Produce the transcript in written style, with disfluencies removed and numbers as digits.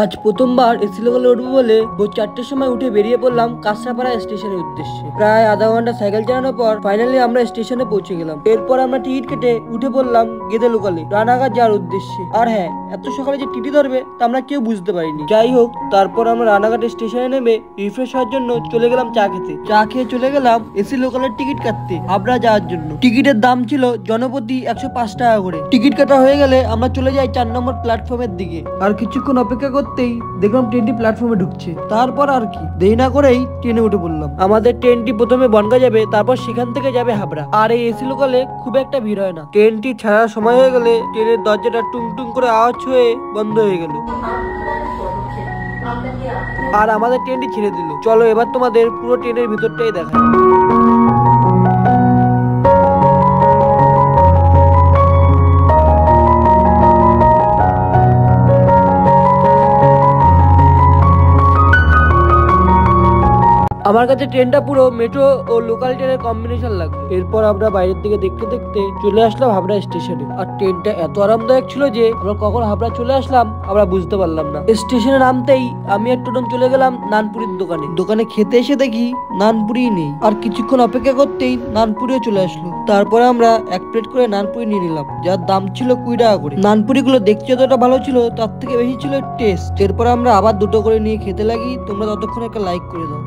আজ প্রথমবার এসি লোকালে উঠবো বলে ভোর 4টের সময় উঠে বেরিয়ে পড়লাম কাঁচরাপাড়া স্টেশনের উদ্দেশ্যে। প্রায় আধা ঘন্টা সাইকেল চালানোর পর ফাইনালি আমরা স্টেশনে পৌঁছে গেলাম। এরপর আমরা টিকিট কেটে উঠে পড়লাম গেদে লোকালে রানাঘাট যাওয়ার উদ্দেশ্যে। আর হ্যাঁ, এত সকালে যে টিটি ধরবে তা আমরা কেউ বুঝতে পারিনি। যাই হোক, তারপর আমরা রানাঘাট স্টেশনে নেমে রিফ্রেশ হওয়ার জন্য চলে গেলাম চা খেতে। চা খেয়ে চলে গেলাম এসি লোকালের টিকিট কাটতে হাবড়া যাওয়ার জন্য। টিকিটের দাম ছিল জনপ্রতি 105 টাকা করে। টিকিট কাটা হয়ে গেলে আমরা চলে যাই 4 নম্বর প্ল্যাটফর্মের দিকে। আর কিছুক্ষণ অপেক্ষা করতেই দেখলাম ট্রেনটি প্ল্যাটফর্মে ঢুকছে। তারপর আর কি দেরি না করেই ট্রেনে উঠে পড়লাম। আমাদের ট্রেনটি প্রথমে বনগাঁ যাবে, তারপর সেখান থেকে যাবে হাবড়া। আর এই এসি লোকালে খুব একটা ভিড় হয় না। ট্রেনটি ছাড়ার সময় হয়ে গেলে ট্রেনের দরজাটা টুং টুং করে আওয়াজ হয়ে বন্ধ হয়ে গেল আর আমাদের ট্রেনটি ছেড়ে দিল। চলো এবার তোমাদের পুরো ট্রেনের ভিতরটাই দেখাই। আমার কাছে ট্রেনটা পুরো মেট্রো ও লোকাল ট্রেনের কম্বিনেশন লাগবে। এরপর আমরা বাইরের দিকে দেখতে দেখতে চলে আসলাম হাবড়া স্টেশনে। আর ট্রেনটা এত আরামদায়ক ছিল যে আমরা কখন হাবড়া চলে আসলাম আমরা বুঝতে পারলাম না। স্টেশনে নামতেই আমি আর টোটন চলে গেলাম নানপুরির দোকানে খেতে এসে দেখি নানপুরি নেই। আর কিছুক্ষণ অপেক্ষা করতেই নানপুরিও চলে আসলো। তারপরে আমরা এক প্লেট করে নানপুরি নিয়ে নিলাম, যার দাম ছিল 20 টাকা করে। নানপুরি গুলো দেখতে যতটা ভালো ছিল তার থেকে বেশি ছিল টেস্ট। এরপর আমরা আবার দুটো করে নিয়ে খেতে লাগি। তোমরা ততক্ষণ একটা লাইক করে দাও।